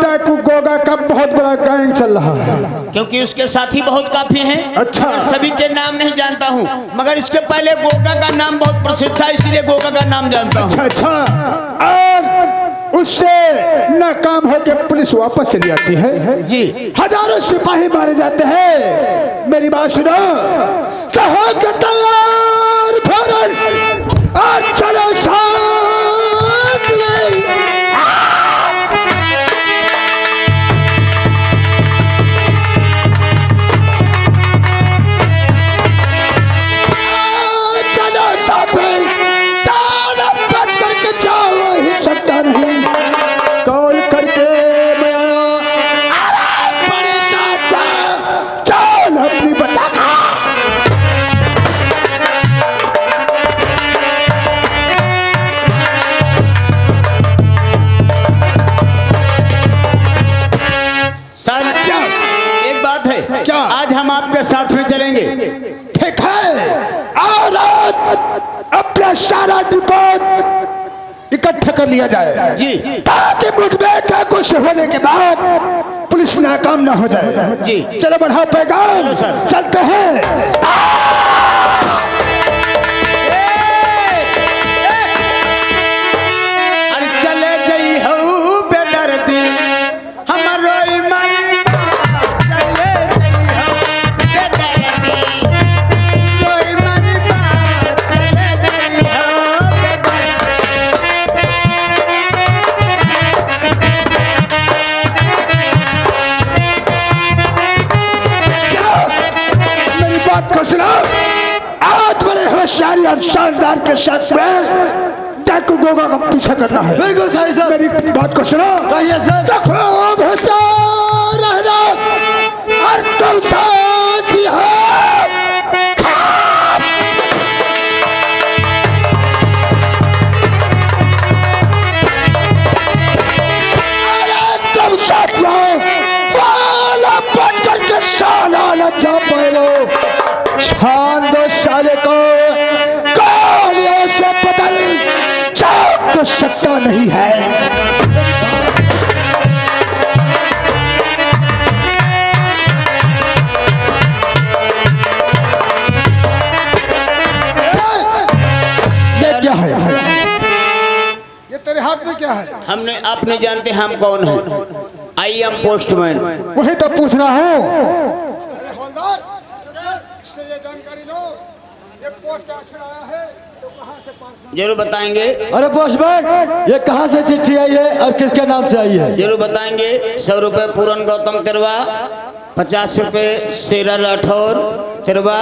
डाकू गोगा का बहुत बड़ा गैंग चल रहा है। क्योंकि उसके साथी बहुत काफी हैं। अच्छा। सभी के नाम नहीं जानता हूँ, मगर इसके पहले गोगा का नाम बहुत प्रसिद्ध था, इसलिए गोगा का नाम जानता हूँ। अच्छा। और उससे नाकाम होकर पुलिस वापस चली आती है जी। हजारों सिपाही मारे जाते हैं। मेरी बात सुनो, कहो कि तैयार फौरन और चलो साथ में। चलो साथ में, सारा बच करके जाओ, ही सकता नहीं। कॉल करके मैं आया, बड़े साथ चल अपनी बचा खा। सर क्या एक बात है, क्या? आज हम आपके साथ में चलेंगे। ठीक है, और अपना सारा रिपोर्ट इकट्ठा कर लिया जाए जी ताकि मुठभेड़ का कुछ होने के बाद पुलिस नाकाम ना हो जाए। जी। चलो बढ़ाओ पैगाम, चलो सर। चलते हैं। अरे चले जई हो बेदर्दी हमारो ईमान, चले जई हो बेदर्दी कोई मन बात, चले जई हो बेदर्दी। मेरी बात को सुनो, आज बड़े होशियारी और शानदार के साथ में डाकू गोगा का पीछा करना है। बिल्कुल सही सर। मेरी बात को सुनो, कहिए सर। तो खूब होशियार रहना और तुम साथी हो। अरे तुम साथ रहो, वाला बच करके साला न जा पाएगा। छान दो साले को, गोलियों से बदल जाओ तो सकता नहीं है। ये क्या है? ये तेरे हाथ में क्या है? हमने आप नहीं जानते हम कौन हैं? I am postman. वही तो पूछ रहा हूँ। जरूर बताएंगे, अरे पोस्टमैन, ये कहाँ से चिट्ठी आई है और किसके नाम से आई है? जरूर बताएंगे। 100 रुपये पूरन गौतम तिरवा, 50 रुपये शेरा राठौर तिरवा,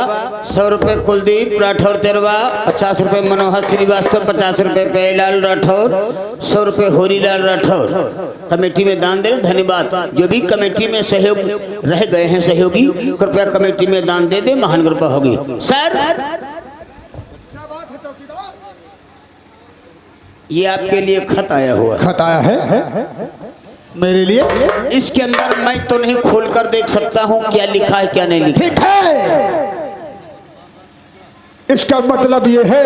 100 रुपये कुलदीप राठौर तिरवा, 50 रुपये मनोहर श्रीवास्तव, 50 रुपये पेलाल राठौर, 100 रुपये होरीलाल राठौर। कमेटी में दान दे रहे, धन्यवाद। जो भी कमेटी में सहयोग रह गए हैं सहयोगी, कृपया कमेटी में दान दे दे, महान कृपा होगी। सर ये आपके लिए खत आया हुआ है। खत आया है मेरे लिए? इसके अंदर मैं तो नहीं खोलकर देख सकता हूँ क्या लिखा है क्या नहीं लिखा। ठीक है, इसका मतलब ये है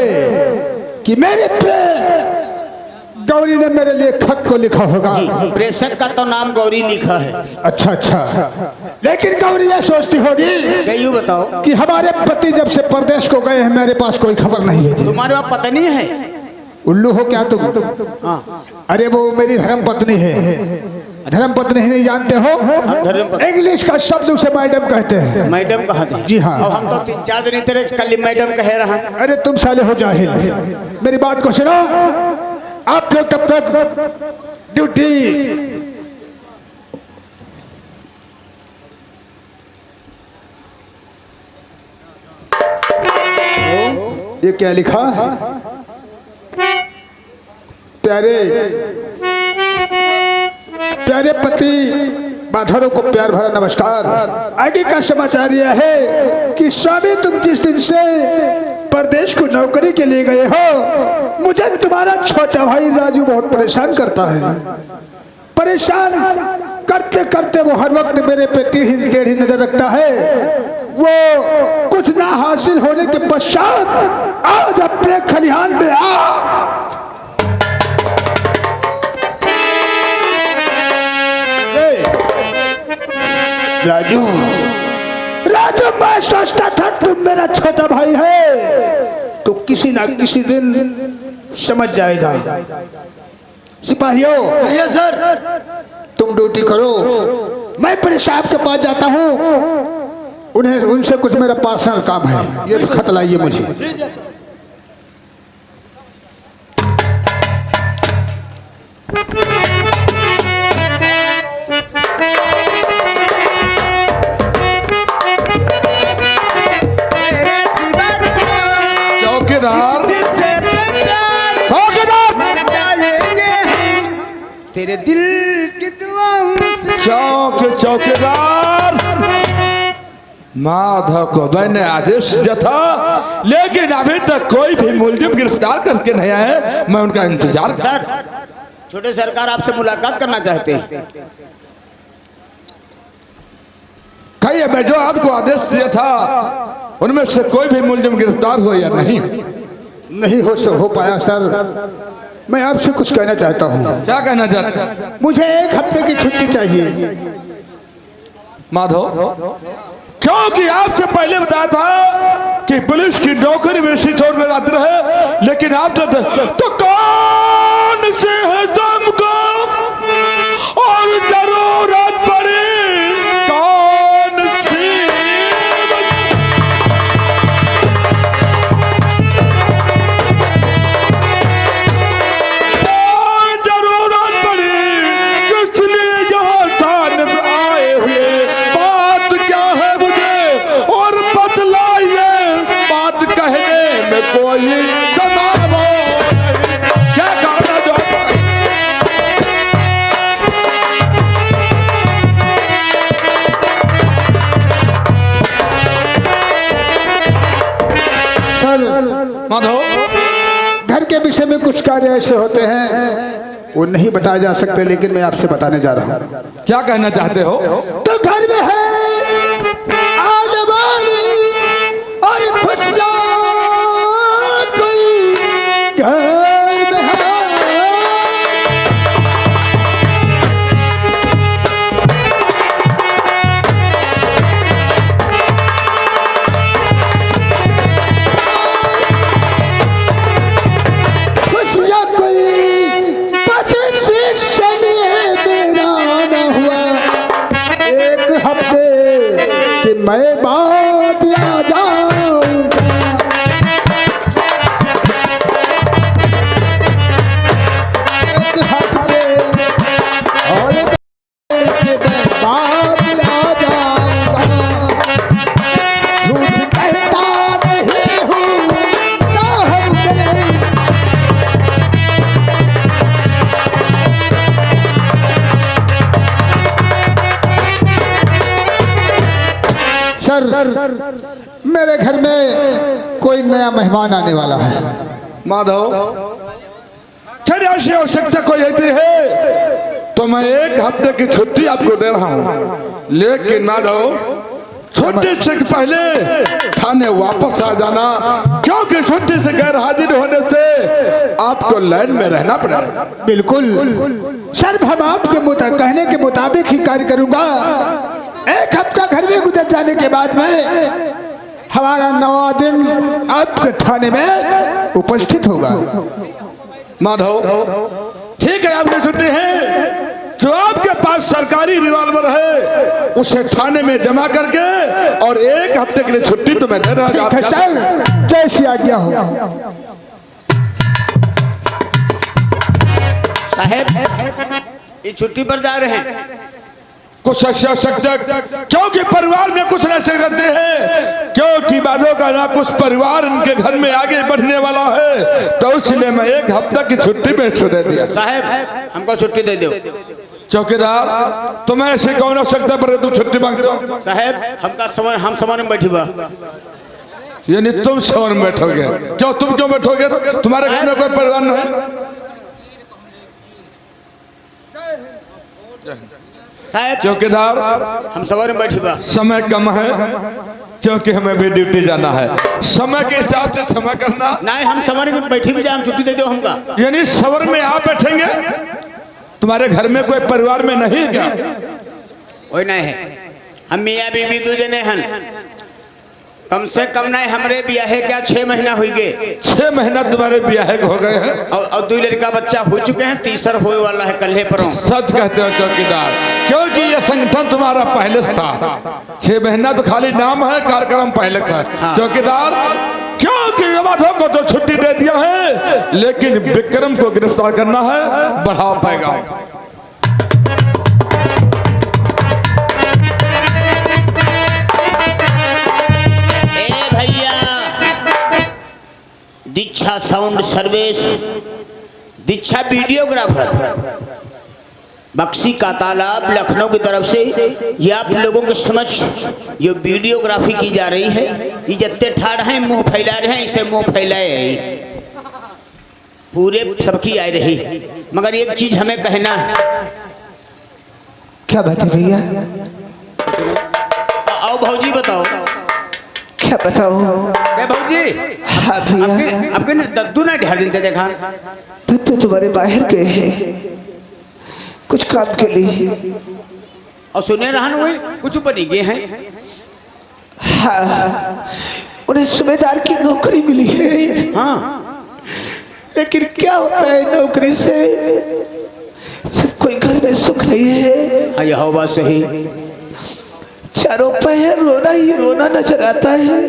कि मेरे प्रेम गौरी ने मेरे लिए खत को लिखा होगा। जी, प्रेषक का तो नाम गौरी लिखा है। अच्छा अच्छा, लेकिन गौरी ये सोचती होगी क्या यूँ बताओ कि हमारे पति जब से परदेश को गए हैं मेरे पास कोई खबर नहीं है। तुम्हारे वहाँ पत्नी है? उल्लू हो क्या तुम? हाँ, अरे वो मेरी धर्म पत्नी है। धर्म पत्नी नहीं जानते हो? धर्मपत्नी। इंग्लिश का शब्द उसे मैडम कहते हैं। मैडम कहा थे? जी हाँ। और हम तो 3-4 दिन तेरे कल मैडम कह रहा। अरे तुम साले हो जाहिल। मेरी बात को सुनो, आप लोग तब तक ड्यूटी ये क्या लिखा है? प्यारे प्यारे पति बाधरों को प्यार भरा नमस्कार। आगे का समाचार यह है कि स्वामी तुम जिस दिन से प्रदेश को नौकरी के लिए गए हो, मुझे तुम्हारा छोटा भाई राजू बहुत परेशान करता है। परेशान करते करते वो हर वक्त मेरे पे टेढ़ी नजर रखता है। वो कुछ ना हासिल होने के पश्चात आज अपने खलिहान में राजू, राजू मैं सोचता था तुम मेरा छोटा भाई है तो किसी ना किसी दिन समझ जाएगा। सिपाहियों, यस सर। तुम ड्यूटी करो, मैं बड़े साहब के पास जाता हूँ, उन्हें उनसे कुछ मेरा पर्सनल काम है। ये खत लाइए मुझे। चौकीदार, तेरे दिल की दुआओं से। चौकीदार माधव को मैंने आदेश दिया था, लेकिन अभी तक कोई भी मुलजिम गिरफ्तार करके नहीं आए। मैं उनका इंतजार कर। सर, छोटे सरकार आपसे मुलाकात करना चाहते हैं। कहिए, मैं जो आपको आदेश दिया था उनमें से कोई भी मुलजिम गिरफ्तार हो या नहीं? नहीं हो पाया सर। मैं आपसे कुछ कहना चाहता हूँ। क्या कहना चाहते हैं? मुझे 1 हफ्ते की छुट्टी चाहिए। माधव, क्योंकि आपसे पहले बताया था कि पुलिस की नौकरी में से छोड़ कर आते रहे, लेकिन आप तो कौन से है तुमको और जरूरत पड़ी कौन सी? जरूरत पड़ी किस लिए यहाँ थाने पे आए हुए? बात क्या है मुझे और बतलाइए। बात कहने में कोई समाव नहीं। क्या करना जो सर, माधव, घर के विषय में कुछ कार्य ऐसे होते हैं वो नहीं बताए जा सकते, लेकिन मैं आपसे बताने जा रहा हूँ। क्या कहना चाहते हो? तो घर में है आने वाली और खुशियाँ कोई घर में है। खुशियाँ कोई बस इससे लिए मेरा न हुआ 1 हफ्ते कि मैं बाद आ जाऊंगा। एक हफ्ते और 1 हफ्ते कि मैं बाद आ जाऊंगा। झूठ कहता नहीं हूँ ना हम करें। सर, मेरे घर में कोई नया मेहमान आने वाला है। माधव, फिर ऐसी आवश्यकता कोई होती है तो मैं 1 हफ्ते की छुट्टी आपको दे रहा हूँ, लेकिन माधव छुट्टी से पहले थाने वापस आ जाना, क्योंकि छुट्टी से गैर हाजिर होने से आपको लाइन में रहना पड़ेगा। बिल्कुल सर, हम आपके कहने के मुताबिक ही कार्य करूंगा। 1 हफ्ता घर में गुजर जाने के बाद में हमारा 9वां दिन आपके थाने में उपस्थित होगा। माधव, ठीक है, आपकी छुट्टी है। जो आपके पास सरकारी रिवॉल्वर है उसे थाने में जमा करके और 1 हफ्ते के लिए छुट्टी तो मैं दे रहा हूं। ठीक है सर, जैसी आज्ञा हो। साहब, ये छुट्टी पर जा रहे हैं। कुछ आवश्यकता, क्योंकि परिवार में कुछ ऐसे रहते हैं, क्योंकि माधव का ना कुछ परिवार उनके घर में आगे बढ़ने वाला है, तो इसलिए मैं 1 हफ्ता की छुट्टी में इसको दे दिया। साहब, हमको छुट्टी दे दो। चौकीदार, तुम्हें ऐसे कौन आवश्यकता पर तुम छुट्टी मांगते हो? साहब, हम समन में बैठी हुआ। यानी तुम समन में बैठोगे? क्यों, तुम क्यों बैठोगे? तुम्हारे घर में कोई परिवार नहीं है? साहब, चौकीदार, हम सवार में बैठी हुआ। समय कम है, क्योंकि हमें भी ड्यूटी जाना है। समय के हिसाब से समय करना। नहीं, हम सवारी में बैठी भी जाए, हम छुट्टी दे दो हमका। यानी सवर में आप बैठेंगे? तुम्हारे घर में कोई परिवार में नहीं क्या? वही नहीं है, हम मियाँ बीबी दो जने हन, कम से कम नहीं हमरे ब्याहे क्या 6 महीना हुई गए। 6 महीना तुम्हारे ब्याह हो गए हैं और 2 लड़का बच्चा हो चुके हैं, तीसर होए वाला है कल्हे परों। सच कहते हो चौकीदार, क्योंकि ये संगठन तुम्हारा पहले से था। 6 महीना तो खाली नाम है, कार्यक्रम पहले का है। हाँ। चौकीदार, क्योंकि अवधों को तो छुट्टी दे दिया है, लेकिन विक्रम को गिरफ्तार करना है, बढ़ावा पाएगा। दीक्षा साउंड सर्विस, दीक्षा वीडियोग्राफर, बक्सी का तालाब लखनऊ की तरफ से ये आप लोगों के समक्ष ये वीडियोग्राफी की जा रही है। ये जितने ठाड़ हैं मुंह फैला रहे हैं, इसे मुंह फैलाए पूरे सबकी आ रही। मगर एक चीज हमें कहना है। क्या बात है भैया? आओ भौजी बताओ। क्या बताओ? भौजी हाँ भैया, आपके दद्दू ना ढाल देते देखा तो तुम्हारे बाहर गए हैं कुछ काम के लिए, और सुने रहन हुए कुछ बनी गए हैं। हाँ, उन्हें सूबेदार की नौकरी मिली है। हाँ, लेकिन क्या होता है नौकरी से, सब कोई घर में सुख नहीं है। यह बात सही। चारों पहर रोना ही रोना नजर आता है।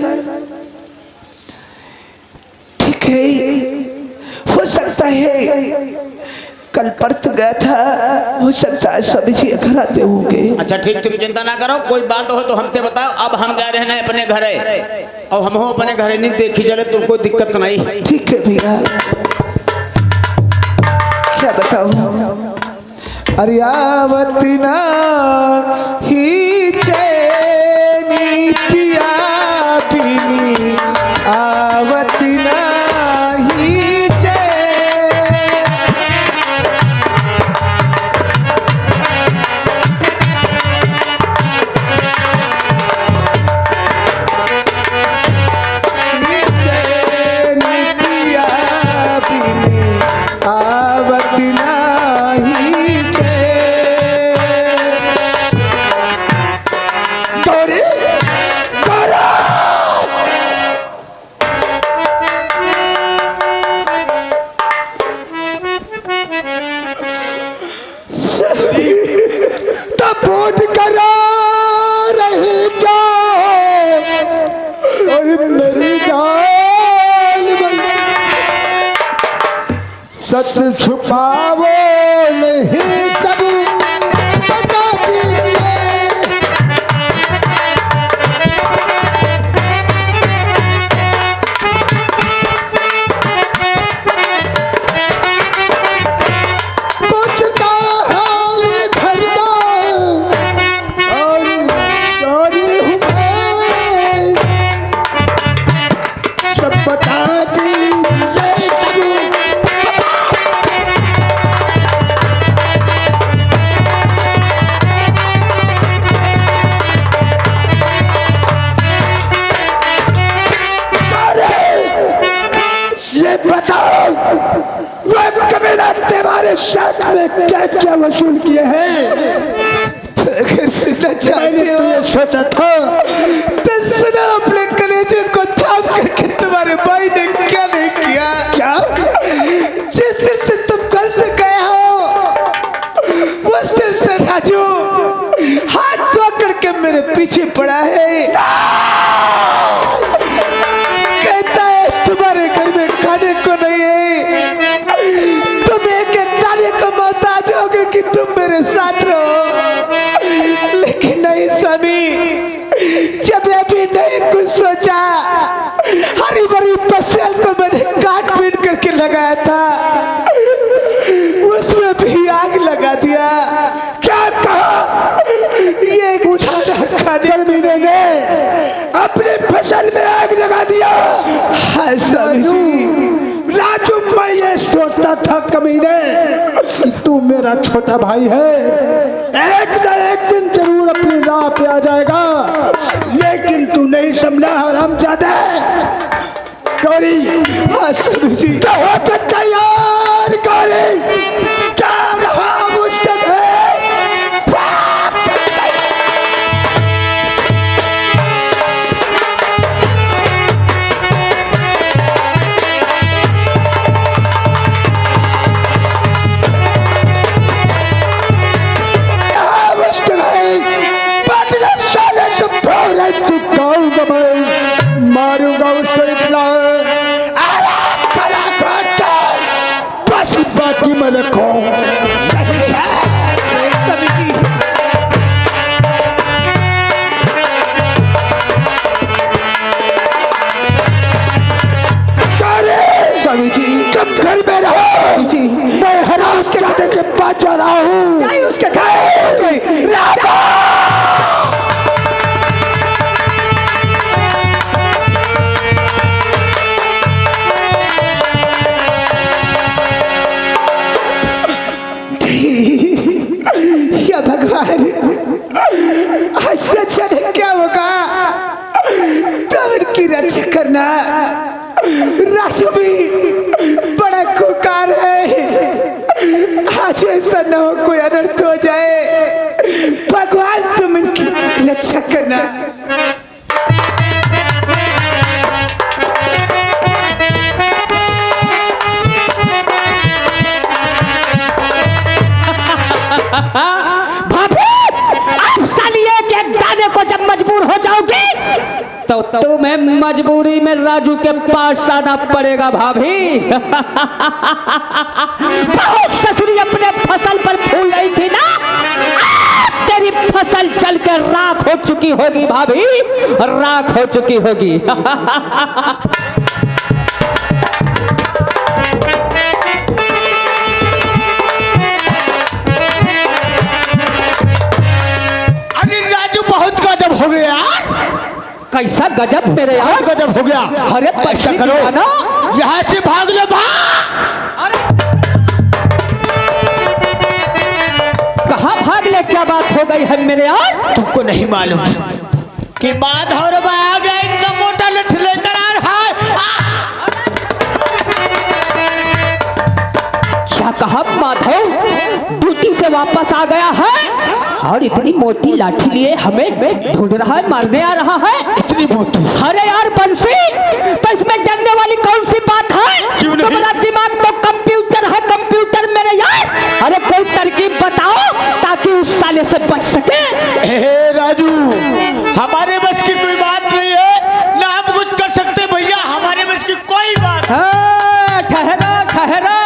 ठीक है, हो सकता है कल परत गया था, हो सकता है स्वामी जी घर आते होंगे। अच्छा ठीक, तुम चिंता ना करो, कोई बात हो तो हमसे बताओ। अब हम जा रहे हैं अपने घरे, और हम हो अपने घरे नहीं देखी चले तो कोई दिक्कत नहीं। ठीक है भैया, क्या बताऊं? अरियावती ना ही चैनी पिया बिनी, आवती ना ही चैन। चैनी पिया बिनी, आवती ना ही चैन। गौरी, गौरा! तब बोध करा रही क्या और मेरी जान सच छुपावो नहीं सब बता दीजिए। पूछता हाल घर का और चोरी हूँ मैं, सब बता दीजिए सब। ये बताओ वो कबीला तुम्हारे साथ में क्या क्या वसूल किए हैं? मैंने तो ये सोचा था। तो सुना, अपने कलेजे को थाम करके तुम्हारे भाई ने क्या नहीं किया? क्या? जिस दिन से तुम घर से गए हो उस दिन से राजू हाथ पकड़ के मेरे पीछे पड़ा है। कहता है तुम्हारे घर में खाने को नहीं है, तुम एक तारे को मोहताज होगे कि तुम मेरे साथ रहो। लेकिन नहीं स्वामी, जब अभी नहीं कुछ सोचा, हरी भरी फसल को मैंने काट पीट करके लगाया था, उसमें भी आग लगा दिया। क्या कहा? ये खाने ने अपनी फसल में आग लगा दिया। राजू, राजू, मैं ये सोचता था कमीने कि तू मेरा छोटा भाई है, एक न एक दिन जरूर अपनी राह पे आ जाएगा, लेकिन तू नहीं संभला हरामजादा। गौरी, तो हो तो तैयार गौरी, जा रहा मुझ तक है। जाऊंगा मैं, मारूंगा उसको इतना। अरे खड़ा कर, बस बाकी मैं रखो। स्वामी जी स्वामी जी तुम घर में रहो। स्वामी जी मैं हरा उसके खाने के पास जा रहा हूँ। नहीं उसके खाए या भगवान आज रक्षा ने क्या होगा, तब इनकी रक्षा करना। राजू भी बड़ा खुकार है, आज ऐसा न हो कोई अनर्थ हो जाए। भगवान तुम इनकी रक्षा करना। तो तुम्हें मजबूरी में राजू के पास आना पड़ेगा भाभी। बहुत ससुरी अपने फसल पर फूल रही थी ना, तेरी फसल जल कर राख हो चुकी होगी भाभी, राख हो चुकी होगी। अरे राजू बहुत गजब हो गया। कैसा गजब मेरे यार, गजब हो गया। अरे ऐसा पक्षी करो ना, यहाँ से भाग लो, भाग। कहाँ भाग ले, क्या बात हो गई है मेरे यार? तुमको नहीं मालूम कि माधव आ गया, इतना मोटा लठ लेकर आ रहा है। क्या कहा माधव, ड्यूटी से वापस आ गया है और इतनी मोटी लाठी लिए हमें ढूंढ रहा है, मारने आ रहा है। इतनी मोटी? अरे यार बंसी, तो इसमें डरने वाली कौन सी बात है? तुम्हारा दिमाग तो कंप्यूटर है, कंप्यूटर मेरे यार। अरे कोई तरकीब बताओ ताकि उस साले से बच सके। राजू हमारे बस की कोई बात नहीं है ना, हम कुछ कर सकते भैया, हमारे बस की कोई बात। ठहरो ठहरो,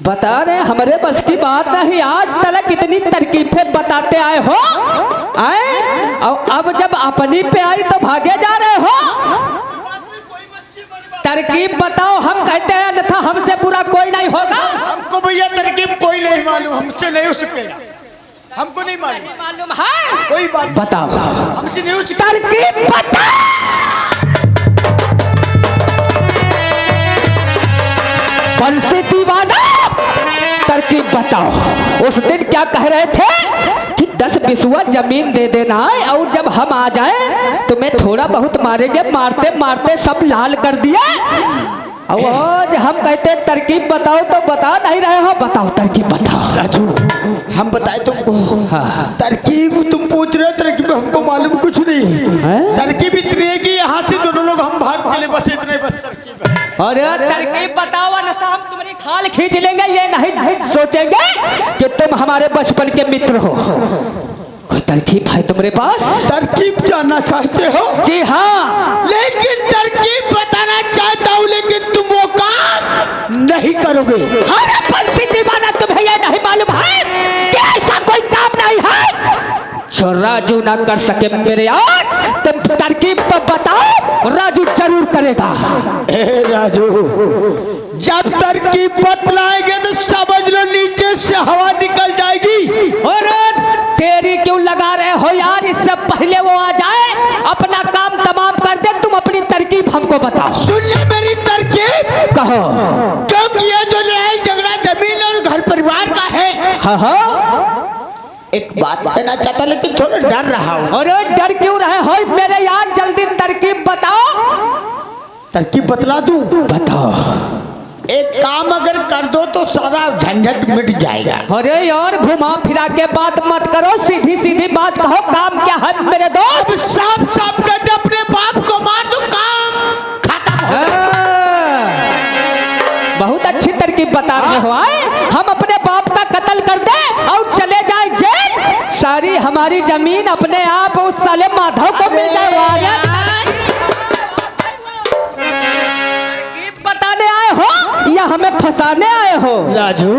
बता रहे हमारे बस की बात नहीं। आज तक कितनी तरकीबें बताते आए हो, आए और अब जब अपनी पे आई तो भागे जा रहे हो। तरकीब बताओ, हम कहते हैं अन्यथा हमसे बुरा कोई नहीं होगा। हमको भैया तरकीब कोई नहीं मालूम, हमसे नहीं हो सकेगा, हमको नहीं मालूम। मालूम है कोई बात बताओ, हमसे नहीं हो सकेगा। तरकीब बता। बंसी दीवाना, तरकीब बताओ। उस दिन क्या कह रहे थे कि 10 बिस्वा जमीन दे देना है और जब हम आ जाए तुम्हें थोड़ा बहुत मारेंगे, मारते मारते सब लाल कर दिया। और आज हम कहते तरकीब बताओ तो बता नहीं रहे हो, बताओ तरकीब बताओ। राजू हम बताए तुमको, तरकीब तुम पूछ रहे हो, तरकीब हमको मालूम कुछ नहीं। तरकीब इतनी है कि यहाँ से दोनों लोग हम भाग चले, बस इतने, बस तरकीब है। अरे तरकीब बताओ ना तो हम तुम्हारी खाल खींच लेंगे। ये नहीं सोचेंगे कि तुम हमारे बचपन के मित्र हो। कोई तरकीब है तुम्हारे पास? तरकीब जानना चाहते हो? जी हाँ। लेकिन तरकीब बताना चाहता हूँ, लेकिन तुम वो काम नहीं करोगे। अरे बंसी दीवाना, तुम्हें ये नहीं मालूम है कि ऐसा कोई काम नहीं है जो राजू ना कर सके मेरे यार। तुम तरकीब तो बताओ, राजू जरूर करेगा। ए राजू, जब तरकीब बतलाएंगे तो समझ लो नीचे से हवा निकल जाएगी। और तेरी क्यों लगा रहे हो यार, इससे पहले वो आ जाए अपना काम तमाम कर दे। तुम अपनी तरकीब हमको बताओ। सुन ले मेरी तरकीब, कहो। क्योंकि ये जो लड़ाई झगड़ा जमीन और घर परिवार का है। हाँ हाँ, एक बात कहना चाहता लेकिन थोड़ा डर रहा हूँ। अरे डर क्यों रहे हो मेरे यार, जल्दी तरकीब बताओ। तरकीब बतला दूं? बताओ। एक काम अगर कर दो तो सारा झंझट मिट जाएगा। अरे यार घुमा फिरा के बात मत करो, सीधी सीधी बात कहो। काम क्या है मेरे दोस्त? अब साफ साफ कहते अपने बाप को मार दो, काम खत्म हो गया। बहुत अच्छी तरकीब बता रहे हो। हम अपने बाप का कत्ल कर दे और चले जाए जेल, सारी हमारी जमीन अपने आप उस साले माधव को मिल जाए। वो आ गया। बताने आए हो या हमें फंसाने आए हो? राजू,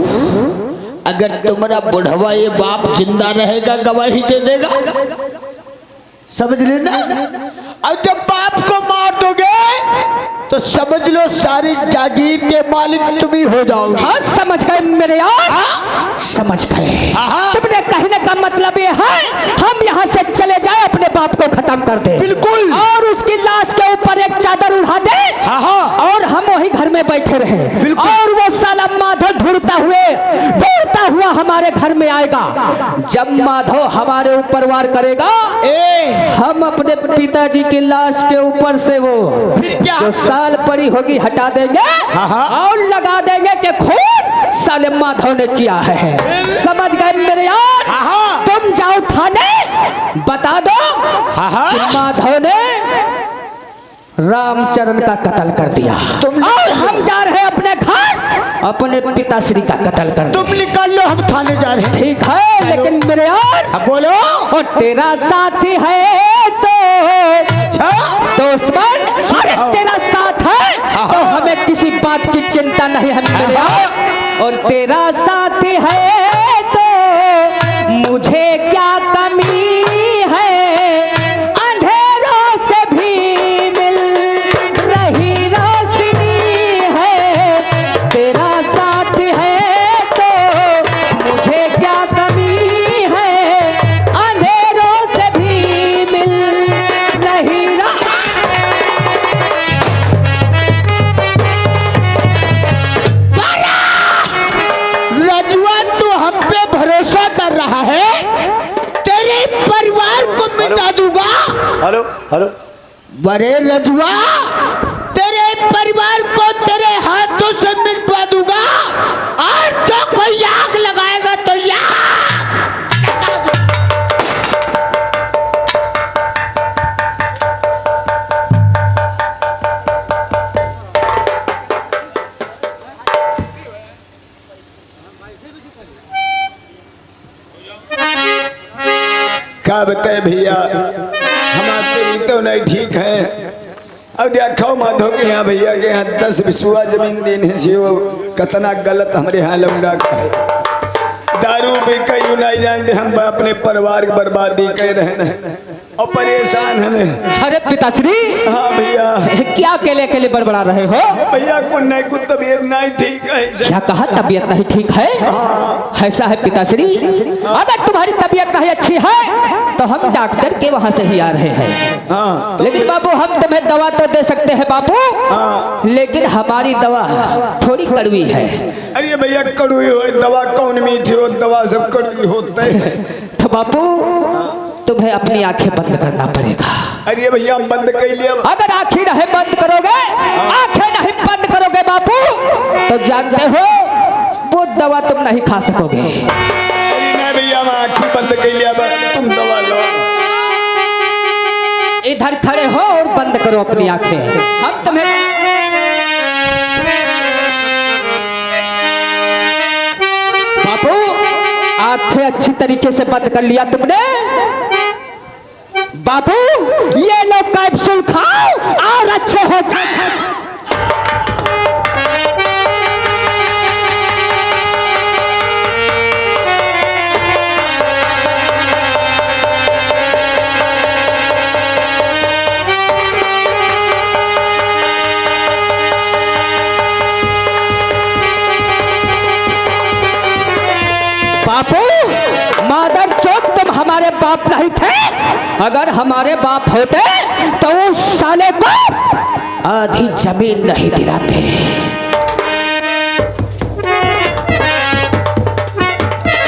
अगर तुम्हारा बुढ़वा ये बाप जिंदा रहेगा गवाही दे देगा, समझ लेना। और जब बाप को मार दोगे तो समझ लो सारी जागीर के मालिक तुम ही हो जाओगे। हाँ, समझ गए मेरे यार। समझ गए। तुमने कहने का मतलब ये है हम यहाँ से चले जाए, अपने बाप को खत्म कर दे। बिल्कुल। और उसकी लाश के ऊपर एक चादर उड़ा दे और हम वही घर में बैठे रहे। और वो साला माधव ढूंढता हुआ हमारे घर में आएगा। जब माधव हमारे ऊपर वार करेगा, हम अपने पिताजी की लाश के ऊपर से वो जो साल पड़ी होगी हटा देंगे और लगा देंगे कि खून साले माधव ने किया है। समझ गए मेरे यार? तुम जाओ थाने, बता दो कि माधव ने रामचरण का कत्ल कर दिया। और हम जा रहे हैं अपने घर, अपने पिताश्री का कत्ल कर। तुम निकाल लो, हम थाने जा रहे हैं। ठीक है, लेकिन मेरे यार बोलो। और तेरा साथी है तो दोस्त बन, अरे तेरा साथ है तो हमें किसी बात की चिंता नहीं है मेरे यार। और तेरा साथी है तो मुझे क्या कमी है, अंधेरों से भी मिल रही रोशनी है। तेरा साथ है तो मुझे क्या कमी है, अंधेरों से भी मिल रही रजुआ, तू हम पे भरोसा कर रहा है, तेरे परिवार को मिटा दूंगा। हेलो हेलो, बड़े रजुआ, तेरे परिवार को तेरे हाथों से मिटवा दूंगा। और जो कोई आग लगाएगा तो क्या बताए भैया, हमारे भी तो नहीं ठीक है। अब देखो माधव के यहाँ भैया के यहाँ 10 बिस्वा जमीन देने से वो कितना गलत हमारे यहाँ लौंडा का है। दारू भी कई नहीं जानते, हम अपने परिवार की बर्बादी कर रहे हैं और परेशान हैं। अरे पिताश्री, हाँ भैया। क्या अकेले अकेले बड़बड़ा रहे हो? भैया को नहीं, कुछ तबीयत नहीं ठीक है। क्या कहा तबीयत नहीं ठीक है? ऐसा है पिताश्री, अगर तुम्हारी तबीयत नहीं अच्छी है तो हम डॉक्टर के वहाँ से ही आ रहे हैं। हाँ, लेकिन बाबू हम तुम्हें दवा तो दे सकते हैं बाबू, लेकिन हमारी दवा थोड़ी कड़वी है। अरे भैया कड़वी हो दवा कौन मीठी हो, दवा सब कड़वी होते हैं। तो बापू तुम्हें अपनी आंखें बंद करना पड़ेगा। अरे भैया हम बंद कर लिया। अगर आंखें नहीं बंद करोगे, आंखें नहीं बंद करोगे बापू, तो जानते हो वो दवा तुम नहीं खा सकोगे। नहीं भैया हम आंखें बंद कर लिया, तुम दवा लो। इधर खड़े हो और बंद करो अपनी आंखें। हम तुम्हें बापू आंखें अच्छी तरीके से बंद कर लिया तुमने? बाबू ये लो कैप्सूल खाओ और अच्छे हो जाओ। बापू मादर चौक, तुम हमारे बाप नहीं थे। अगर हमारे बाप होते तो उस साले को आधी जमीन नहीं दिलाते।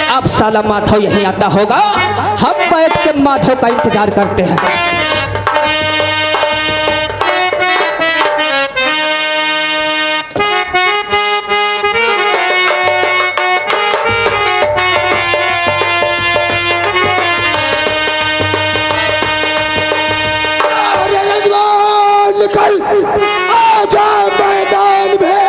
अब साला माधव यहीं आता होगा, हम बैठ के माधव का इंतजार करते हैं। आजा मैदान में।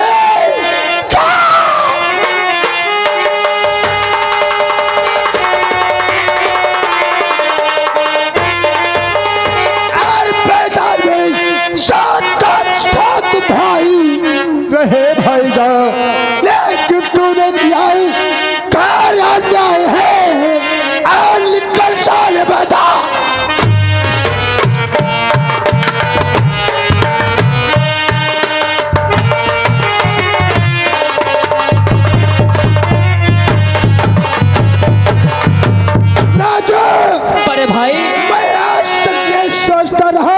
भाई। मैं आज तक ये सोचता रहा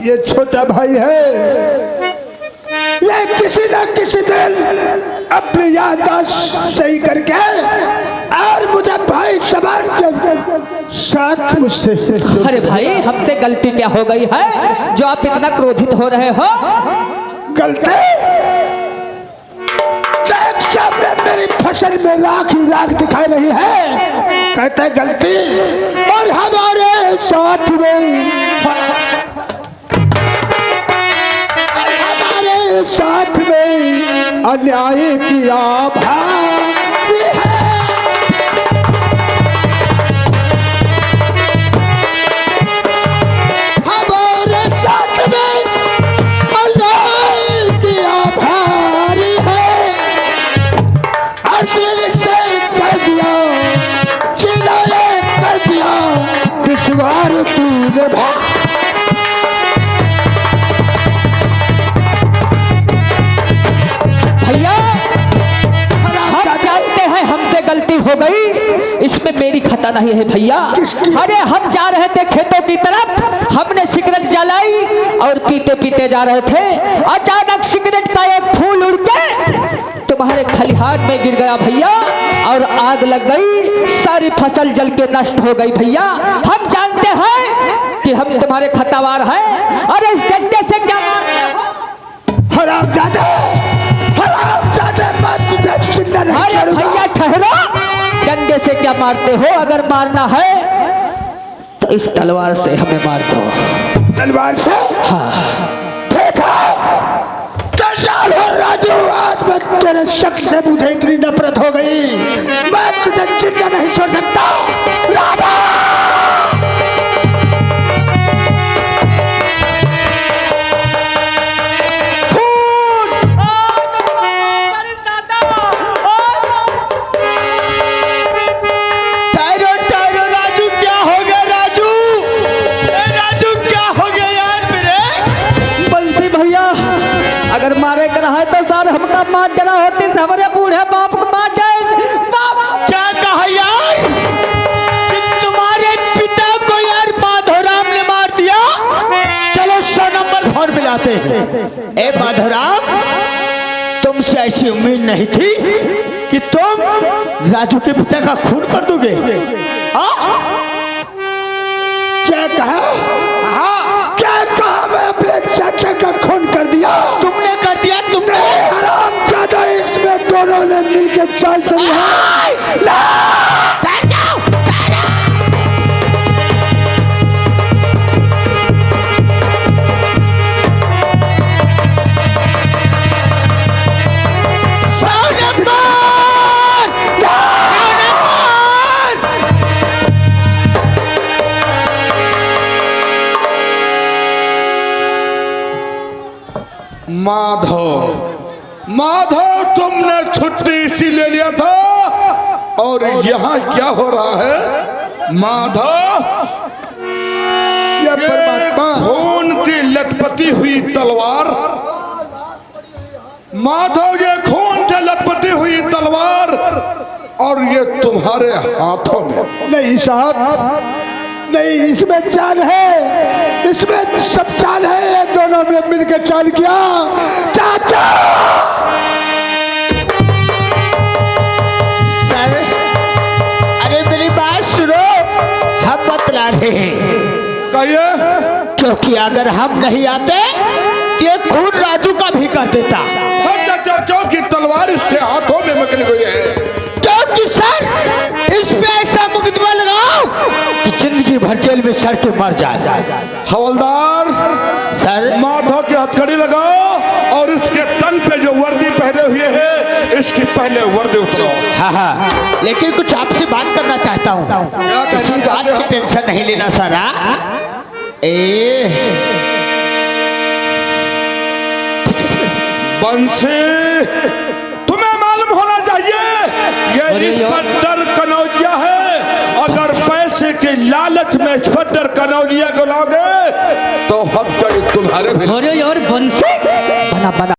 ये छोटा भाई है, ये किसी न किसी दिन अपनी याददाश्त सही करके और मुझे भाई समान के साथ मुझसे। अरे भाई हमसे गलती क्या हो गई है जो आप इतना क्रोधित हो रहे हो? गलती सामने मेरी फसल में राख ही राख दिखाई रही है, कहते हैं गलती, और हमारे साथ में साथ में अन्याय किया भारी है। हमारे साथ में अन्याय किया भारी है, और दिल से कर दिया चिल्लाए कर दिया दुश्वार तूने भाई। भैया हम जानते हैं हमसे गलती हो गई, इसमें मेरी खता नहीं है भैया। अरे हम जा रहे थे खेतों की तरफ, हमने सिगरेट जलाई और पीते पीते जा रहे थे, अचानक सिगरेट का एक फूल उड़ के तुम्हारे खलिहान में गिर गया भैया और आग लग गई, सारी फसल जल के नष्ट हो गई भैया। हम जानते हैं कि हम तुम्हारे खतावार हैं। अरे इस डंडे से क्या हरामजादे, हरामजादे, मैं तुझे जिंदा नहीं अरे छोड़ूंगा। भैया ठहरो, डंडे से क्या मारते हो? अगर मारना है तो इस तलवार से हमें मार दो। तलवार से? हाँ। ठीक है, तैयार हो राजू। आज मैं तेरे शक से मुझे इतनी नफरत हो गई, मैं तुझे जिंदा नहीं छोड़ सकता। राधा अगर मारे कर है तो सर हमका मार देना होती, हमारे बूढ़े बाप को मार जाए। बाप क्या कहा यार कि तुम्हारे पिता को यार माधोराम ने मार दिया? चलो 100 नंबर फोन मिलाते हैं। ए माधोराम, तुमसे ऐसी उम्मीद नहीं थी कि तुम राजू के पिता का खून कर दोगे। क्या कहा? क्या कहा? मैं अपने चाचा का खून कर दिया? तुमने कर दिया? तुमने? हरामजादा, इसमें दोनों ने मिलकर चाल चली है। माधव, माधव, तुमने छुट्टी इसी ले लिया था और यहाँ क्या हो रहा है? माधव, ये परमात्मा, खून की लटपटी हुई तलवार, माधव, ये खून की लटपटी हुई तलवार और ये तुम्हारे हाथों में। नहीं साहब, नहीं, इसमें चाल है, इसमें सब चाल है। ये दोनों ने मिलकर चाल किया। चाचा, सर, अरे मेरी बात सुनो, हम बतला रहे हैं। कहिए। क्योंकि अगर हम नहीं आते तो ये खून राजू का भी कर देता। क्योंकि तलवार इसके हाथों में मकड़ी हुई है। क्योंकि सर, इस पे ऐसा मुकदमा लगाओ कि जिंदगी भर जेल में सड़ के मर जाए। हवलदार सर, माधव की हथकड़ी लगाओ और इसके तन पे जो वर्दी पहने हुए है इसकी पहले वर्दी उतरो। हाँ हाँ, लेकिन कुछ आपसे बात करना चाहता हूँ। किसी बात की टेंशन नहीं लेना सर। बंसी, तुम्हें मालूम होना चाहिए ये इंस्पेक्टर कनौजिया है। अगर पैसे के लालच में इंस्पेक्टर कनौजिया को लाओगे तो हम तुम्हारे अरे यार बंसी, बना बना